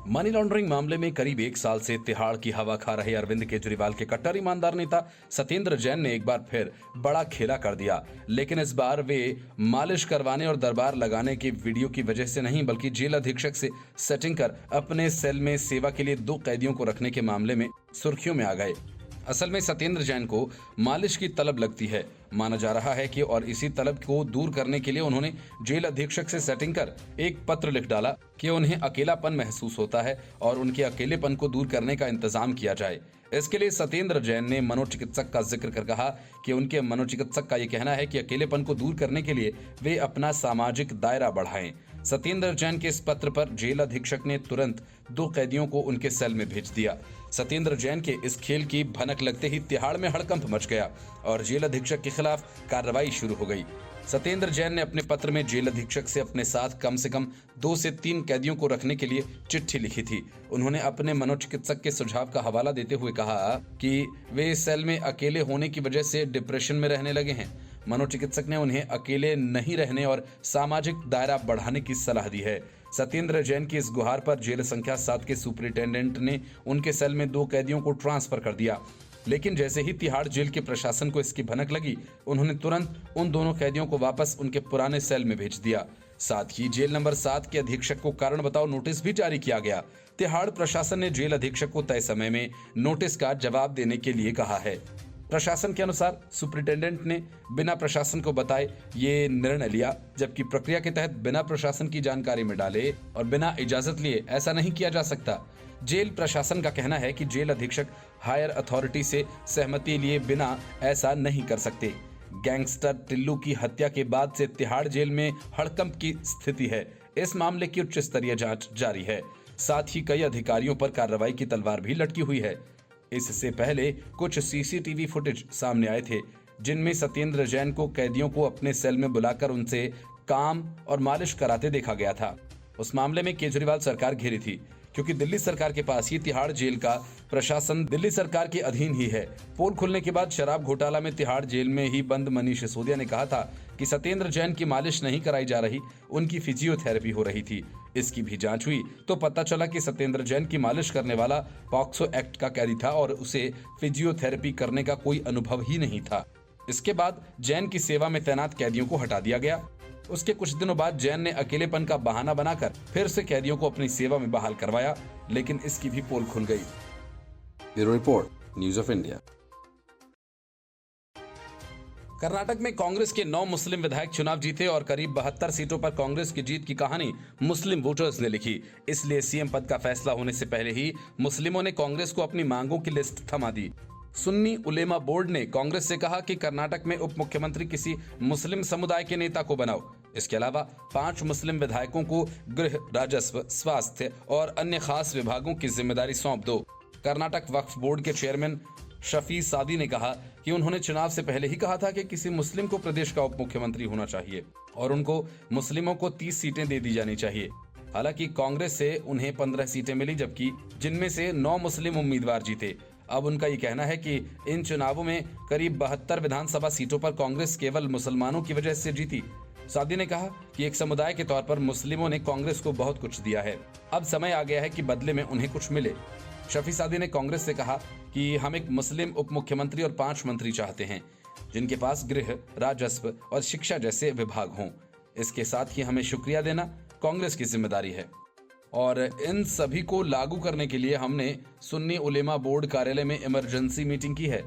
Money laundering मामले में करीब 1 साल से तिहाड़ की हवा खा रहे अरविंद केजरीवाल के कट्टर ईमानदार नेता सत्येंद्र जैन ने एक बार फिर बड़ा खेला कर दिया। लेकिन इस बार वे मालिश करवाने और दरबार लगाने की वीडियो की वजह से नहीं, बल्कि जेल अधीक्षक से सेटिंग कर अपने सेल में सेवा के लिए 2 कैदियों को रखने के मामले में सुर्खियों में आ गए। असल में सत्येंद्र जैन को मालिश की तलब लगती है, माना जा रहा है कि और इसी तलब को दूर करने के लिए उन्होंने जेल अधीक्षक से सेटिंग कर एक पत्र लिख डाला कि उन्हें अकेलापन महसूस होता है और उनके अकेलेपन को दूर करने का इंतजाम किया जाए। इसके लिए सत्येंद्र जैन ने मनोचिकित्सक का जिक्र कर कहा कि उनके मनोचिकित्सक का यह कहना है कि अकेलेपन को दूर करने के लिए वे अपना सामाजिक दायरा बढ़ाएं। सत्येंद्र जैन के इस पत्र पर जेल अधीक्षक ने तुरंत 2 कैदियों को उनके सेल में भेज दिया। सत्येंद्र जैन के इस खेल की भनक लगते ही तिहाड़ में हड़कंप मच गया और जेल अधीक्षक के खिलाफ कार्रवाई शुरू हो गई। सत्येंद्र जैन ने अपने पत्र में जेल अधीक्षक से अपने साथ कम से कम 2 से 3 कैदियों को रखने के लिए चिट्ठी लिखी थी। उन्होंने अपने मनोचिकित्सक के सुझाव का हवाला देते हुए कहा कि वे सेल में अकेले होने की वजह से डिप्रेशन में रहने लगे हैं। मनोचिकित्सक ने उन्हें अकेले नहीं रहने और सामाजिक दायरा बढ़ाने की सलाह दी है। सत्येंद्र जैन की इस गुहार पर जेल संख्या 7 के सुपरिटेंडेंट ने उनके सेल में 2 कैदियों को ट्रांसफर कर दिया। लेकिन जैसे ही तिहाड़ जेल के प्रशासन को इसकी भनक लगी, उन्होंने तुरंत उन दोनों कैदियों को वापस उनके पुराने सेल में भेज दिया। साथ ही जेल नंबर 7 के अधीक्षक को कारण बताओ नोटिस भी जारी किया गया। तिहाड़ प्रशासन ने जेल अधीक्षक को तय समय में नोटिस का जवाब देने के लिए कहा है। प्रशासन के अनुसार सुपरिटेंडेंट ने बिना प्रशासन को बताए ये निर्णय लिया, जबकि प्रक्रिया के तहत बिना प्रशासन की जानकारी में डाले और बिना इजाजत लिए ऐसा नहीं किया जा सकता। जेल प्रशासन का कहना है कि जेल अधीक्षक हायर अथॉरिटी से सहमति लिए बिना ऐसा नहीं कर सकते। गैंगस्टर टिल्लू की हत्या के बाद से तिहाड़ जेल में हड़कंप की स्थिति है। इस मामले की उच्च स्तरीय जांच जारी है। साथ ही कई अधिकारियों पर कार्रवाई की तलवार भी लटकी हुई है। इससे पहले कुछ सीसीटीवी फुटेज सामने आए थे, जिनमें सत्येंद्र जैन को कैदियों को अपने सेल में बुलाकर उनसे काम और मालिश कराते देखा गया था। उस मामले में केजरीवाल सरकार घिरी थी, क्योंकि दिल्ली सरकार के पास ही तिहाड़ जेल का प्रशासन दिल्ली सरकार के अधीन ही है। पोल खुलने के बाद शराब घोटाला में तिहाड़ जेल में ही बंद मनीष सिसोदिया ने कहा था कि सत्येंद्र जैन की मालिश नहीं कराई जा रही, उनकी फिजियोथेरेपी हो रही थी। इसकी भी जांच हुई तो पता चला कि सत्येंद्र जैन की मालिश करने वाला पॉक्सो एक्ट का कैदी था और उसे फिजियोथेरेपी करने का कोई अनुभव ही नहीं था। इसके बाद जैन की सेवा में तैनात कैदियों को हटा दिया गया। उसके कुछ दिनों बाद जैन ने अकेलेपन का बहाना बनाकर फिर से कैदियों को अपनी सेवा में बहाल करवाया, लेकिन इसकी भी पोल खुल गई। Bureau report, news of India. Karnataka में कांग्रेस के 9 मुस्लिम विधायक चुनाव जीते और करीब 72 सीटों पर कांग्रेस की जीत की कहानी मुस्लिम वोटर्स ने लिखी। इसलिए सीएम पद का फैसला होने से पहले ही मुस्लिमों ने कांग्रेस को अपनी मांगों की लिस्ट थमा दी। सुन्नी उलेमा बोर्ड ने कांग्रेस से कहा कि कर्नाटक में उप मुख्यमंत्री किसी मुस्लिम समुदाय के नेता को बनाओ। इसके अलावा 5 मुस्लिम विधायकों को गृह, राजस्व, स्वास्थ्य और अन्य खास विभागों की जिम्मेदारी सौंप दो। कर्नाटक वक्फ बोर्ड के चेयरमैन शफी सादी ने कहा कि उन्होंने चुनाव से पहले ही कहा था कि किसी मुस्लिम को प्रदेश का उप मुख्यमंत्री होना चाहिए और उनको मुस्लिमों को 30 सीटें दे दी जानी चाहिए। हालांकि कांग्रेस से उन्हें 15 सीटें मिली, जबकि जिनमें से 9 मुस्लिम उम्मीदवार जीते। अब उनका ये कहना है कि इन चुनावों में करीब 72 विधानसभा सीटों पर कांग्रेस केवल मुसलमानों की वजह से जीती। सादी ने कहा कि एक समुदाय के तौर पर मुस्लिमों ने कांग्रेस को बहुत कुछ दिया है, अब समय आ गया है कि बदले में उन्हें कुछ मिले। शफी सादी ने कांग्रेस से कहा कि हम एक मुस्लिम उप मुख्यमंत्री और 5 मंत्री चाहते हैं, जिनके पास गृह, राजस्व और शिक्षा जैसे विभाग हों। इसके साथ ही हमें शुक्रिया देना कांग्रेस की जिम्मेदारी है और इन सभी को लागू करने के लिए हमने सुन्नी उलेमा बोर्ड कार्यालय में इमरजेंसी मीटिंग की है।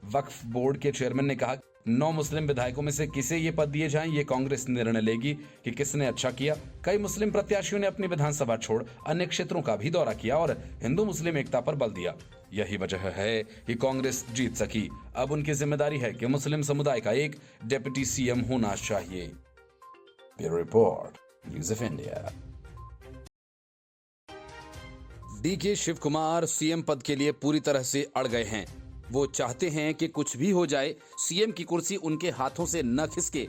वक्फ बोर्ड के चेयरमैन ने कहा 9 मुस्लिम विधायकों में से किसे ये पद दिए जाएं, ये कांग्रेस निर्णय लेगी कि किसने अच्छा किया। कई मुस्लिम प्रत्याशियों ने अपनी विधानसभा छोड़ अन्य क्षेत्रों का भी दौरा किया और हिंदू मुस्लिम एकता पर बल दिया। यही वजह है कि कांग्रेस जीत सकी। अब उनकी जिम्मेदारी है कि मुस्लिम समुदाय का एक डिप्टी सीएम होना चाहिए। Bureau report, news of India. DK Shiv Kumar CM पद के लिए पूरी तरह से अड़ गए हैं। वो चाहते हैं कि कुछ भी हो जाए, सीएम की कुर्सी उनके हाथों से न खिसके।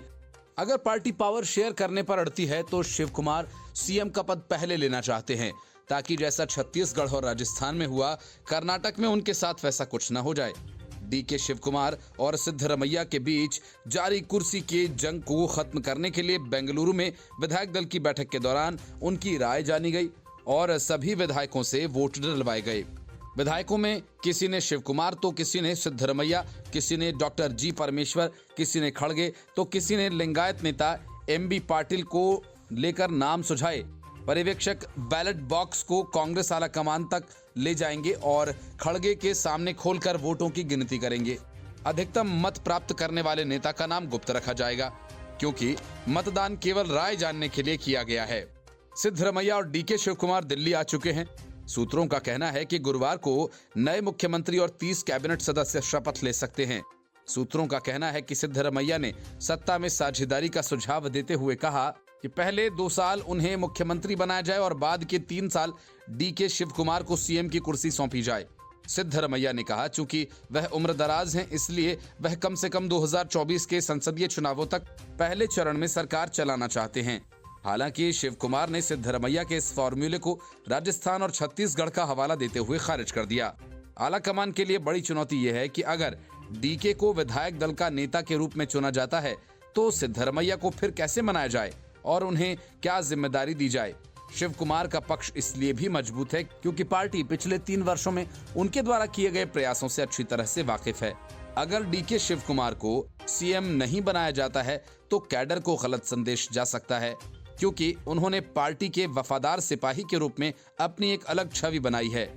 अगर पार्टी पावर शेयर करने पर अड़ती है तो शिव कुमार सीएम का पद पहले लेना चाहते हैं, ताकि जैसा छत्तीसगढ़ और राजस्थान में हुआ, कर्नाटक में उनके साथ वैसा कुछ न हो जाए। डीके शिव कुमार और सिद्धरमैया के बीच जारी कुर्सी के जंग को खत्म करने के लिए बेंगलुरु में विधायक दल की बैठक के दौरान उनकी राय जानी गई। और सभी विधायकों से वोट डलवाए गए। विधायकों में किसी ने शिव कुमार तो किसी ने सिद्धरमैया, किसी ने डॉक्टर जी परमेश्वर, किसी ने खड़गे तो किसी ने लिंगायत नेता एमबी पाटिल को लेकर नाम सुझाए। पर्यवेक्षक बैलेट बॉक्स को कांग्रेस आला कमान तक ले जाएंगे और खड़गे के सामने खोलकर वोटों की गिनती करेंगे। अधिकतम मत प्राप्त करने वाले नेता का नाम गुप्त रखा जाएगा, क्योंकि मतदान केवल राय जानने के लिए किया गया है। सिद्धरमैया और डीके शिवकुमार दिल्ली आ चुके हैं। सूत्रों का कहना है कि गुरुवार को नए मुख्यमंत्री और 30 कैबिनेट सदस्य शपथ ले सकते हैं। सूत्रों का कहना है कि सिद्धरमैया ने सत्ता में साझेदारी का सुझाव देते हुए कहा कि पहले 2 साल उन्हें मुख्यमंत्री बनाया जाए और बाद के 3 साल डीके शिवकुमार को सीएम की कुर्सी सौंपी जाए। सिद्धरमैया ने कहा, चूंकि वह उम्रदराज हैं, इसलिए वह कम से कम 2024 के संसदीय चुनावों तक पहले चरण में सरकार चलाना चाहते हैं। हालांकि शिवकुमार ने सिद्धरमैया के इस फॉर्मूले को राजस्थान और छत्तीसगढ़ का हवाला देते हुए खारिज कर दिया। आलाकमान के लिए बड़ी चुनौती यह है कि अगर डीके को विधायक दल का नेता के रूप में चुना जाता है तो सिद्धरमैया को फिर कैसे मनाया जाए और उन्हें क्या जिम्मेदारी दी जाए। शिवकुमार का पक्ष इसलिए भी मजबूत है क्योंकि पार्टी पिछले 3 वर्षों में उनके द्वारा किए गए प्रयासों से अच्छी तरह से वाकिफ है। अगर डीके शिवकुमार को सीएम नहीं बनाया जाता है तो कैडर को गलत संदेश जा सकता है, क्योंकि उन्होंने पार्टी के वफादार सिपाही के रूप में अपनी एक अलग छवि बनाई है।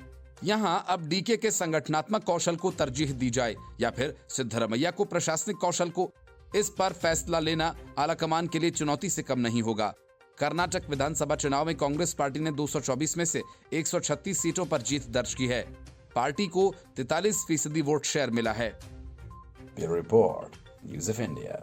यहां अब डीके के संगठनात्मक कौशल को तरजीह दी जाए या फिर सिद्धरमैया को प्रशासनिक कौशल को, इस पर फैसला लेना आलाकमान के लिए चुनौती से कम नहीं होगा। कर्नाटक विधानसभा चुनाव में कांग्रेस पार्टी ने 224 में से 136 सीटों पर जीत दर्ज की है। पार्टी को 43% वोट शेयर मिला है। Bureau Report, News of India.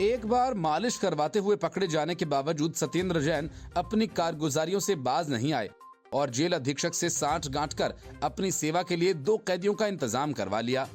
एक बार मालिश करवाते हुए पकड़े जाने के बावजूद सत्येंद्र जैन अपनी कारगुजारियों से बाज नहीं आए और जेल अधीक्षक से साठ गांठ कर अपनी सेवा के लिए 2 कैदियों का इंतजाम करवा लिया।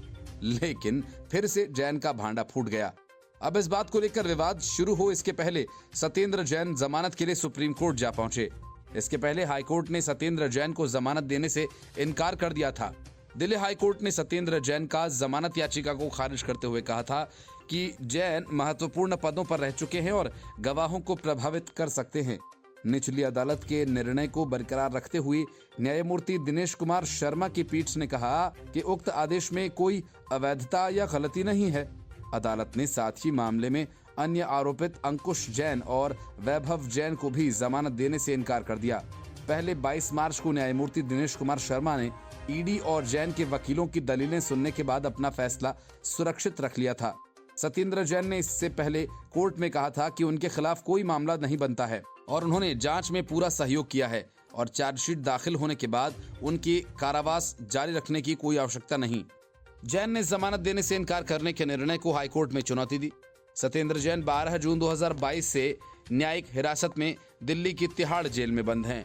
लेकिन फिर से जैन का भांडा फूट गया। अब इस बात को लेकर विवाद शुरू हो इसके पहले सत्येंद्र जैन जमानत के लिए सुप्रीम कोर्ट जा पहुंचे। इसके पहले हाईकोर्ट ने सत्येंद्र जैन को जमानत देने से इनकार कर दिया था। दिल्ली हाईकोर्ट ने सत्येंद्र जैन का जमानत याचिका को खारिज करते हुए कहा था कि जैन महत्वपूर्ण पदों पर रह चुके हैं और गवाहों को प्रभावित कर सकते हैं। निचली अदालत के निर्णय को बरकरार रखते हुए न्यायमूर्ति दिनेश कुमार शर्मा की पीठ ने कहा कि उक्त आदेश में कोई अवैधता या गलती नहीं है। अदालत ने साथ ही मामले में अन्य आरोपित अंकुश जैन और वैभव जैन को भी जमानत देने से इनकार कर दिया। पहले 22 मार्च को न्यायमूर्ति दिनेश कुमार शर्मा ने ईडी और जैन के वकीलों की दलीलें सुनने के बाद अपना फैसला सुरक्षित रख लिया था। सत्येंद्र जैन ने इससे पहले कोर्ट में कहा था कि उनके खिलाफ कोई मामला नहीं बनता है और उन्होंने जांच में पूरा सहयोग किया है और चार्जशीट दाखिल होने के बाद उनकी कारावास जारी रखने की कोई आवश्यकता नहीं। जैन ने जमानत देने से इनकार करने के निर्णय को हाईकोर्ट में चुनौती दी। सत्येंद्र जैन 12 जून 2022 से न्यायिक हिरासत में दिल्ली की तिहाड़ जेल में बंद हैं।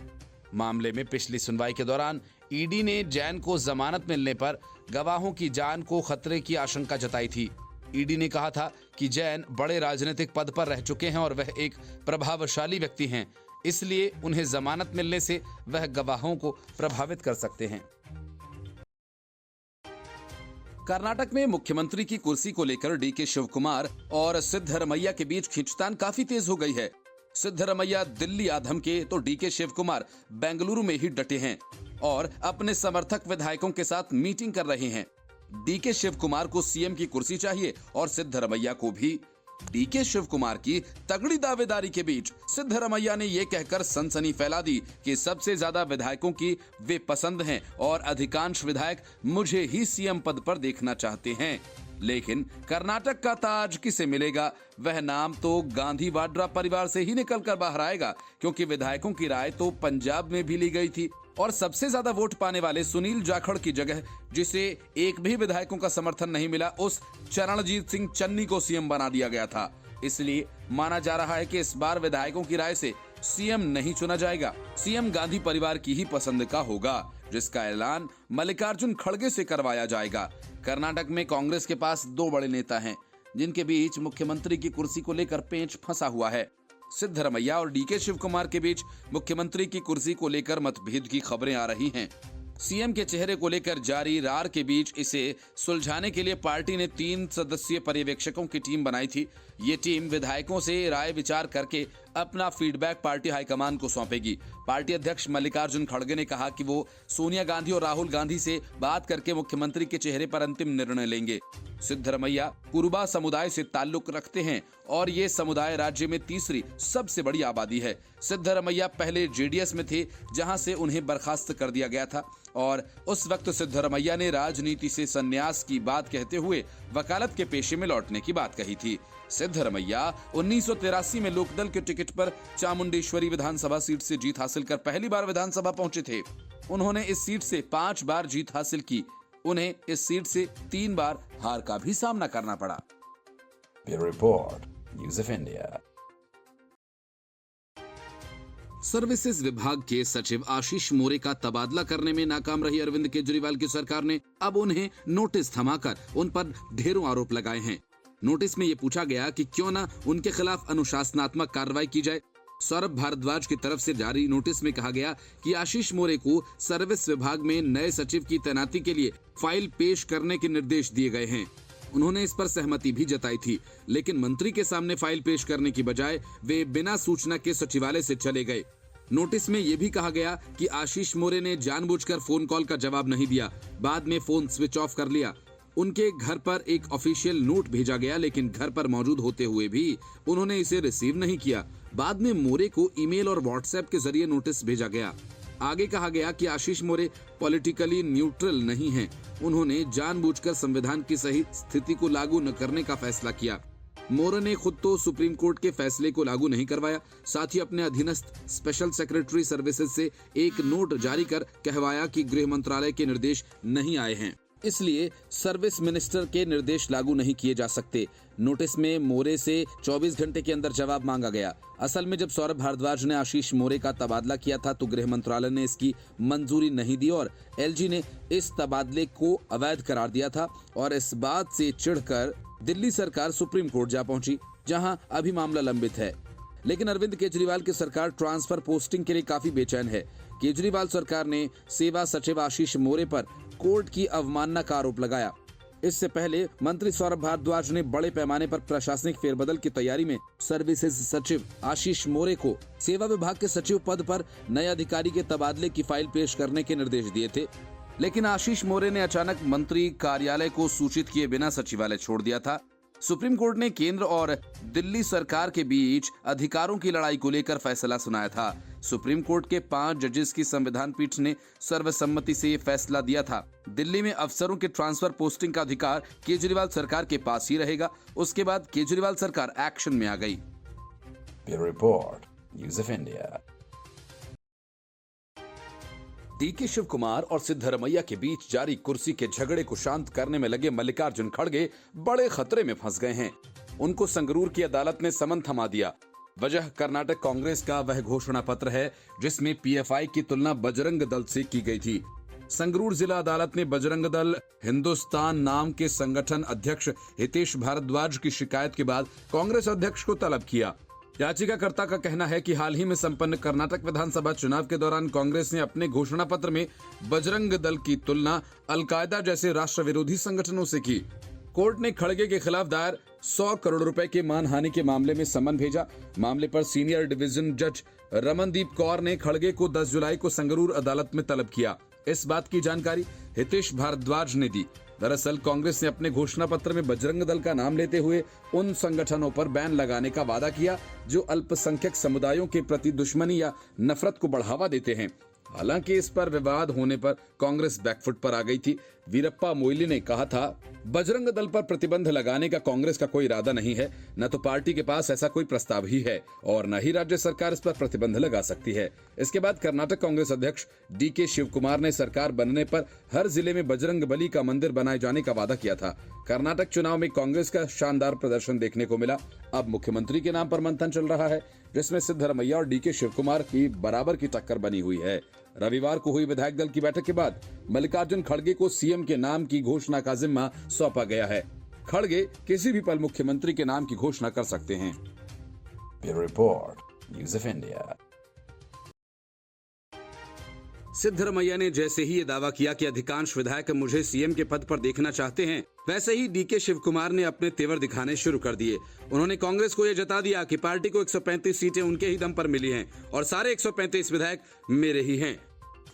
मामले में पिछली सुनवाई के दौरान ईडी ने जैन को जमानत मिलने पर गवाहों की जान को खतरे की आशंका जताई थी। ईडी ने कहा था कि जैन बड़े राजनीतिक पद पर रह चुके हैं और वह एक प्रभावशाली व्यक्ति हैं, इसलिए उन्हें जमानत मिलने से वह गवाहों को प्रभावित कर सकते हैं। कर्नाटक में मुख्यमंत्री की कुर्सी को लेकर डीके शिवकुमार और सिद्धरमैया के बीच खींचतान काफी तेज हो गई है। सिद्धरमैया दिल्ली आ धमके तो डीके शिवकुमार बेंगलुरु में ही डटे हैं और अपने समर्थक विधायकों के साथ मीटिंग कर रहे हैं। डीके शिवकुमार को सीएम की कुर्सी चाहिए और सिद्धरमैया को भी। डीके शिवकुमार की तगड़ी दावेदारी के बीच सिद्धरमैया ने यह कहकर सनसनी फैला दी कि सबसे ज्यादा विधायकों की वे पसंद हैं और अधिकांश विधायक मुझे ही सीएम पद पर देखना चाहते हैं। लेकिन कर्नाटक का ताज किसे मिलेगा, वह नाम तो गांधी वाड्रा परिवार से ही निकल कर बाहर आएगा, क्योंकि विधायकों की राय तो पंजाब में भी ली गई थी और सबसे ज्यादा वोट पाने वाले सुनील जाखड़ की जगह, जिसे एक भी विधायकों का समर्थन नहीं मिला, उस चरणजीत सिंह चन्नी को सीएम बना दिया गया था। इसलिए माना जा रहा है कि इस बार विधायकों की राय से सीएम नहीं चुना जाएगा। सीएम गांधी परिवार की ही पसंद का होगा, जिसका ऐलान मल्लिकार्जुन खड़गे से करवाया जाएगा। कर्नाटक में कांग्रेस के पास 2 बड़े नेता हैं, जिनके बीच मुख्यमंत्री की कुर्सी को लेकर पेंच फंसा हुआ है। सिद्धरमैया और डीके शिवकुमार के बीच मुख्यमंत्री की कुर्सी को लेकर मतभेद की खबरें आ रही हैं। सीएम के चेहरे को लेकर जारी रार के बीच इसे सुलझाने के लिए पार्टी ने 3 सदस्यीय पर्यवेक्षकों की टीम बनाई थी। ये टीम विधायकों से राय विचार करके अपना फीडबैक पार्टी हाईकमान को सौंपेगी। पार्टी अध्यक्ष मल्लिकार्जुन खड़गे ने कहा कि वो सोनिया गांधी और राहुल गांधी से बात करके मुख्यमंत्री के चेहरे पर अंतिम निर्णय लेंगे। सिद्धरमैया कुरुबा समुदाय से ताल्लुक रखते हैं और ये समुदाय राज्य में तीसरी सबसे बड़ी आबादी है। सिद्धरमैया पहले जेडीएस में थे, जहां से उन्हें बर्खास्त कर दिया गया था और उस वक्त सिद्धरमैया ने राजनीति से संन्यास की बात कहते हुए वकालत के पेशे में लौटने की बात कही थी। सिद्धरमैया 1983 में लोकदल के टिकट पर चामुंडेश्वरी विधानसभा सीट से जीत हासिल कर पहली बार विधानसभा पहुंचे थे। उन्होंने इस सीट से 5 बार जीत हासिल की। उन्हें इस सीट से 3 बार हार का भी सामना करना पड़ा। Bureau Report, News of India. Services विभाग के सचिव आशीष मोरे का तबादला करने में नाकाम रही अरविंद केजरीवाल की सरकार ने अब उन्हें नोटिस थमाकर उन पर ढेरों आरोप लगाए हैं। नोटिस में ये पूछा गया कि क्यों न उनके खिलाफ अनुशासनात्मक कार्रवाई की जाए। सौरभ भारद्वाज की तरफ से जारी नोटिस में कहा गया कि आशीष मोरे को सर्विस विभाग में नए सचिव की तैनाती के लिए फाइल पेश करने के निर्देश दिए गए हैं। उन्होंने इस पर सहमति भी जताई थी, लेकिन मंत्री के सामने फाइल पेश करने की बजाय वे बिना सूचना के सचिवालय से चले गए। नोटिस में यह भी कहा गया कि आशीष मोरे ने जानबूझकर फोन कॉल का जवाब नहीं दिया, बाद में फोन स्विच ऑफ कर लिया। उनके घर पर एक ऑफिशियल नोट भेजा गया, लेकिन घर पर मौजूद होते हुए भी उन्होंने इसे रिसीव नहीं किया। बाद में मोरे को ईमेल और व्हाट्सएप के जरिए नोटिस भेजा गया। आगे कहा गया कि आशीष मोरे पॉलिटिकली न्यूट्रल नहीं हैं। उन्होंने जानबूझकर संविधान की सही स्थिति को लागू न करने का फैसला किया। मोरे ने खुद तो सुप्रीम कोर्ट के फैसले को लागू नहीं करवाया, साथ ही अपने अधीनस्थ स्पेशल सेक्रेटरी सर्विसेज से एक नोट जारी कर कहवाया कि गृह मंत्रालय के निर्देश नहीं आए हैं, इसलिए सर्विस मिनिस्टर के निर्देश लागू नहीं किए जा सकते। नोटिस में मोरे से 24 घंटे के अंदर जवाब मांगा गया। असल में जब सौरभ भारद्वाज ने आशीष मोरे का तबादला किया था तो गृह मंत्रालय ने इसकी मंजूरी नहीं दी और एलजी ने इस तबादले को अवैध करार दिया था और इस बात से चिढ़कर दिल्ली सरकार सुप्रीम कोर्ट जा पहुंची, जहां अभी मामला लंबित है। लेकिन अरविंद केजरीवाल की सरकार ट्रांसफर पोस्टिंग के लिए काफी बेचैन है। केजरीवाल सरकार ने सेवा सचिव आशीष मोरे पर कोर्ट की अवमानना का आरोप लगाया। इससे पहले मंत्री सौरभ भारद्वाज ने बड़े पैमाने पर प्रशासनिक फेरबदल की तैयारी में सर्विसेज सचिव आशीष मोरे को सेवा विभाग के सचिव पद पर नए अधिकारी के तबादले की फाइल पेश करने के निर्देश दिए थे, लेकिन आशीष मोरे ने अचानक मंत्री कार्यालय को सूचित किए बिना सचिवालय छोड़ दिया था। सुप्रीम कोर्ट ने केंद्र और दिल्ली सरकार के बीच अधिकारों की लड़ाई को लेकर फैसला सुनाया था। सुप्रीम कोर्ट के 5 जजेस की संविधान पीठ ने सर्वसम्मति से ये फैसला दिया था। दिल्ली में अफसरों के ट्रांसफर पोस्टिंग का अधिकार केजरीवाल सरकार के पास ही रहेगा। उसके बाद केजरीवाल सरकार एक्शन में आ गई। Bureau Report, News of India. DK Shiv Kumar और सिद्धरमैया के बीच जारी कुर्सी के झगड़े को शांत करने में लगे मल्लिकार्जुन खड़गे बड़े खतरे में फंस गए हैं। उनको संगरूर की अदालत ने समन थमा दिया। वजह कर्नाटक कांग्रेस का वह घोषणा पत्र है जिसमें पीएफआई की तुलना बजरंग दल से की गई थी। संगरूर जिला अदालत ने बजरंग दल हिंदुस्तान नाम के संगठन अध्यक्ष हितेश भारद्वाज की शिकायत के बाद कांग्रेस अध्यक्ष को तलब किया। याचिकाकर्ता का कहना है कि हाल ही में संपन्न कर्नाटक विधानसभा चुनाव के दौरान कांग्रेस ने अपने घोषणा पत्र में बजरंग दल की तुलना अलकायदा जैसे राष्ट्र विरोधी संगठनों से की। कोर्ट ने खड़गे के खिलाफ दायर 100 करोड़ रुपए के मानहानि के मामले में समन भेजा। मामले पर सीनियर डिवीजन जज रमनदीप कौर ने खड़गे को 10 जुलाई को संगरूर अदालत में तलब किया। इस बात की जानकारी हितेश भारद्वाज ने दी। दरअसल कांग्रेस ने अपने घोषणा पत्र में बजरंग दल का नाम लेते हुए उन संगठनों पर बैन लगाने का वादा किया जो अल्पसंख्यक समुदायों के प्रति दुश्मनी या नफरत को बढ़ावा देते हैं। हालांकि इस पर विवाद होने पर कांग्रेस बैकफुट पर आ गई थी। वीरप्पा मोइली ने कहा था, बजरंग दल पर प्रतिबंध लगाने का कांग्रेस का कोई इरादा नहीं है, न तो पार्टी के पास ऐसा कोई प्रस्ताव ही है और न ही राज्य सरकार इस पर प्रतिबंध लगा सकती है। इसके बाद कर्नाटक कांग्रेस अध्यक्ष डीके शिव कुमार ने सरकार बनने पर हर जिले में बजरंग बली का मंदिर बनाए जाने का वादा किया था। कर्नाटक चुनाव में कांग्रेस का शानदार प्रदर्शन देखने को मिला। अब मुख्यमंत्री के नाम पर मंथन चल रहा है, जिसमें सिद्धरमैया और डीके शिव कुमार की बराबर की टक्कर बनी हुई है। रविवार को हुई विधायक दल की बैठक के बाद मल्लिकार्जुन खड़गे को सीएम के नाम की घोषणा का जिम्मा सौंपा गया है। खड़गे किसी भी पल मुख्यमंत्री के नाम की घोषणा कर सकते हैं। Bureau Report, News of India. Siddaramaiah ने जैसे ही ये दावा किया कि अधिकांश विधायक मुझे सीएम के पद पर देखना चाहते हैं, वैसे ही डीके शिव कुमार ने अपने तेवर दिखाने शुरू कर दिए। उन्होंने कांग्रेस को यह जता दिया कि पार्टी को 135 सीटें उनके ही दम पर मिली हैं और सारे 135 विधायक मेरे ही हैं।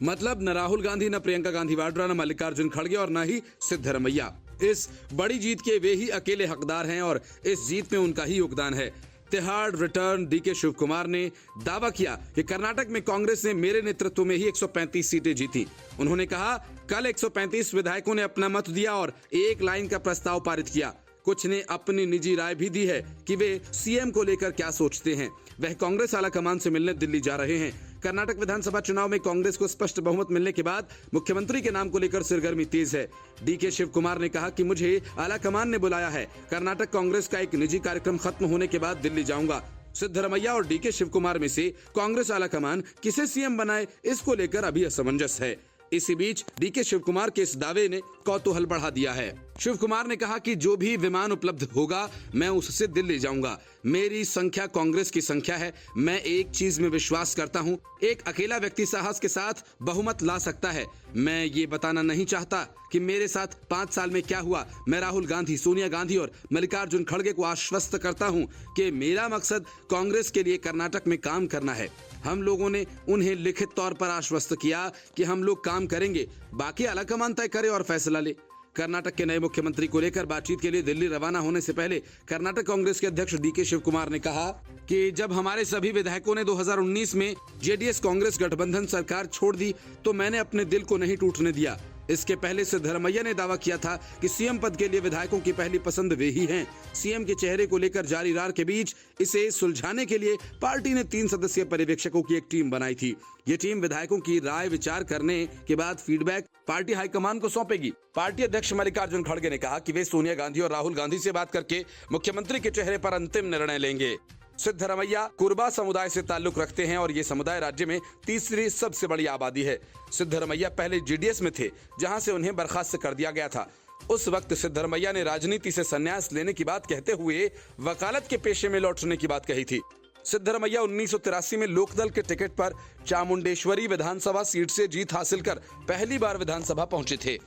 मतलब न राहुल गांधी, न प्रियंका गांधी वाड्रा, न मल्लिकार्जुन खड़गे और न ही सिद्धरमैया। इस बड़ी जीत के वे ही अकेले हकदार हैं और इस जीत में उनका ही योगदान है। तिहाड़ रिटर्न डीके शिव कुमार ने दावा किया कि कर्नाटक में कांग्रेस ने मेरे नेतृत्व में ही 135 सीटें जीती। उन्होंने कहा, कल 135 विधायकों ने अपना मत दिया और एक लाइन का प्रस्ताव पारित किया। कुछ ने अपनी निजी राय भी दी है कि वे सीएम को लेकर क्या सोचते हैं। वह कांग्रेस आला कमान से मिलने दिल्ली जा रहे हैं। कर्नाटक विधानसभा चुनाव में कांग्रेस को स्पष्ट बहुमत मिलने के बाद मुख्यमंत्री के नाम को लेकर सरगर्मी तेज है। डीके शिव कुमार ने कहा कि मुझे आला कमान ने बुलाया है। कर्नाटक कांग्रेस का एक निजी कार्यक्रम खत्म होने के बाद दिल्ली जाऊंगा। सिद्धरमैया और डीके शिव कुमार में से कांग्रेस आला कमान किसे सीएम बनाए, इसको लेकर अभी असमंजस है। इसी बीच डीके शिव कुमार के इस दावे ने कौतूहल बढ़ा दिया है। शिव कुमार ने कहा कि जो भी विमान उपलब्ध होगा मैं उससे दिल्ली जाऊंगा। मेरी संख्या कांग्रेस की संख्या है। मैं एक चीज में विश्वास करता हूं, एक अकेला व्यक्ति साहस के साथ बहुमत ला सकता है। मैं ये बताना नहीं चाहता कि मेरे साथ 5 साल में क्या हुआ। मैं राहुल गांधी, सोनिया गांधी और मल्लिकार्जुन खड़गे को आश्वस्त करता हूं कि मेरा मकसद कांग्रेस के लिए कर्नाटक में काम करना है। हम लोगों ने उन्हें लिखित तौर पर आश्वस्त किया कि हम लोग काम करेंगे, बाकी आलाकमान तय करे और फैसला ले। कर्नाटक के नए मुख्यमंत्री को लेकर बातचीत के लिए दिल्ली रवाना होने से पहले कर्नाटक कांग्रेस के अध्यक्ष डीके शिव कुमार ने कहा कि जब हमारे सभी विधायकों ने 2019 में जेडीएस कांग्रेस गठबंधन सरकार छोड़ दी तो मैंने अपने दिल को नहीं टूटने दिया। इसके पहले सिद्धरमैया ने दावा किया था कि सीएम पद के लिए विधायकों की पहली पसंद वे ही हैं। सीएम के चेहरे को लेकर जारी रार के बीच इसे सुलझाने के लिए पार्टी ने 3 सदस्यीय पर्यवेक्षकों की एक टीम बनाई थी। ये टीम विधायकों की राय विचार करने के बाद फीडबैक पार्टी हाईकमान को सौंपेगी। पार्टी अध्यक्ष मल्लिकार्जुन खड़गे ने कहा कि वे सोनिया गांधी और राहुल गांधी से बात करके मुख्यमंत्री के चेहरे पर अंतिम निर्णय लेंगे। सिद्धरमैया कुरबा समुदाय से ताल्लुक रखते हैं और ये समुदाय राज्य में तीसरी सबसे बड़ी आबादी है। सिद्धरमैया पहले जेडीएस में थे, जहां से उन्हें बर्खास्त कर दिया गया था। उस वक्त सिद्धरमैया ने राजनीति से संन्यास लेने की बात कहते हुए वकालत के पेशे में लौटने की बात कही थी। सिद्धरमैया 1983 में लोकदल के टिकट पर चामुंडेश्वरी विधानसभा सीट से जीत हासिल कर पहली बार विधानसभा पहुंचे थे।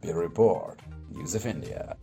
Bureau Report, News of India.